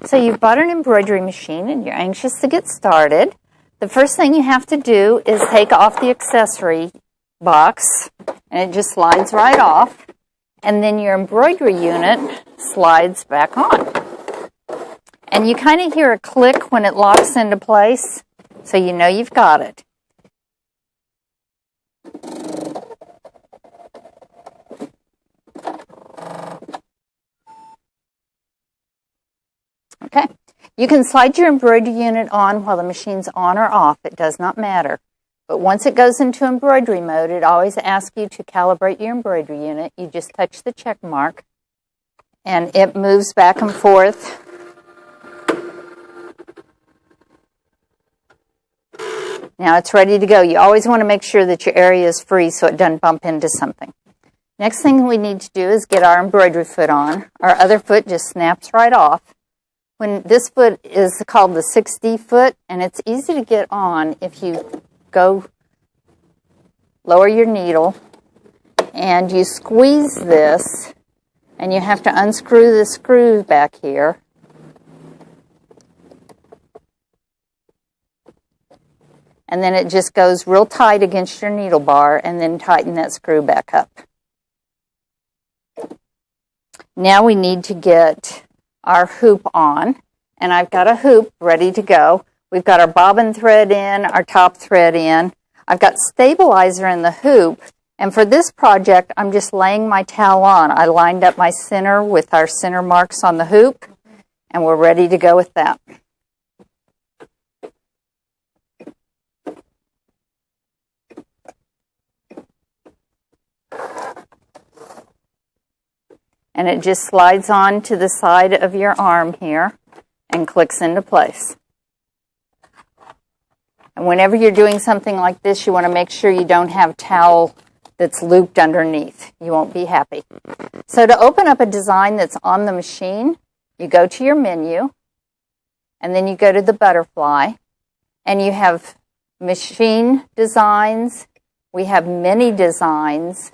So you've bought an embroidery machine and you're anxious to get started. The first thing you have to do is take off the accessory box, and it just slides right off, and then your embroidery unit slides back on. And you kind of hear a click when it locks into place, so you know you've got it. Okay, you can slide your embroidery unit on while the machine's on or off. It does not matter. But once it goes into embroidery mode, it always asks you to calibrate your embroidery unit. You just touch the check mark, and it moves back and forth. Now it's ready to go. You always want to make sure that your area is free so it doesn't bump into something. Next thing we need to do is get our embroidery foot on. Our other foot just snaps right off. When this foot is called the 6D foot, and it's easy to get on if you go lower your needle and you squeeze this, and you have to unscrew the screw back here. And then it just goes real tight against your needle bar, and then tighten that screw back up. Now we need to get our hoop on, and I've got a hoop ready to go. We've got our bobbin thread in, our top thread in. I've got stabilizer in the hoop, and for this project, I'm just laying my towel on. I lined up my center with our center marks on the hoop, and we're ready to go with that. And it just slides on to the side of your arm here and clicks into place. And whenever you're doing something like this, you want to make sure you don't have towel that's looped underneath. You won't be happy. So to open up a design that's on the machine, you go to your menu, and then you go to the butterfly, and you have machine designs, we have mini designs,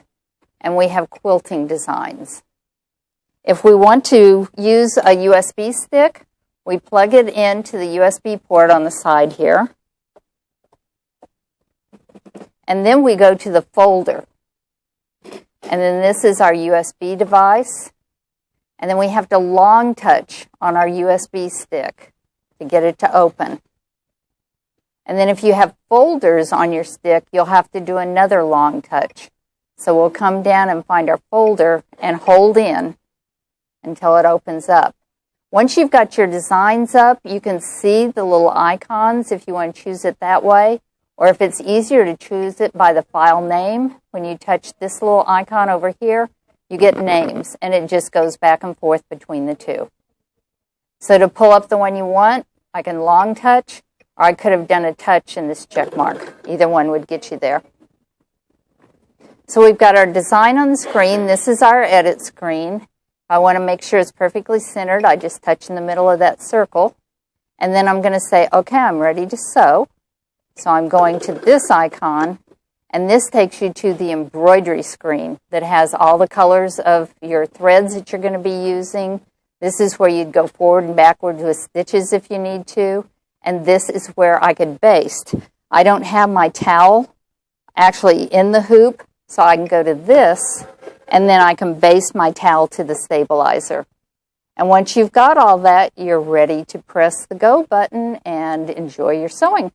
and we have quilting designs. If we want to use a USB stick, we plug it into the USB port on the side here. And then we go to the folder. And then this is our USB device. And then we have to long touch on our USB stick to get it to open. And then if you have folders on your stick, you'll have to do another long touch. So we'll come down and find our folder and hold in until it opens up. Once you've got your designs up, you can see the little icons if you want to choose it that way, or if it's easier to choose it by the file name. When you touch this little icon over here, you get names, and it just goes back and forth between the two. So to pull up the one you want, I can long touch, or I could have done a touch in this check mark. Either one would get you there. So we've got our design on the screen. This is our edit screen. I want to make sure it's perfectly centered. I just touch in the middle of that circle. And then I'm going to say, okay, I'm ready to sew. So I'm going to this icon, and this takes you to the embroidery screen that has all the colors of your threads that you're going to be using. This is where you'd go forward and backward with stitches if you need to. And this is where I could baste. I don't have my towel actually in the hoop, so I can go to this, and then I can baste my towel to the stabilizer. And once you've got all that, you're ready to press the go button and enjoy your sewing.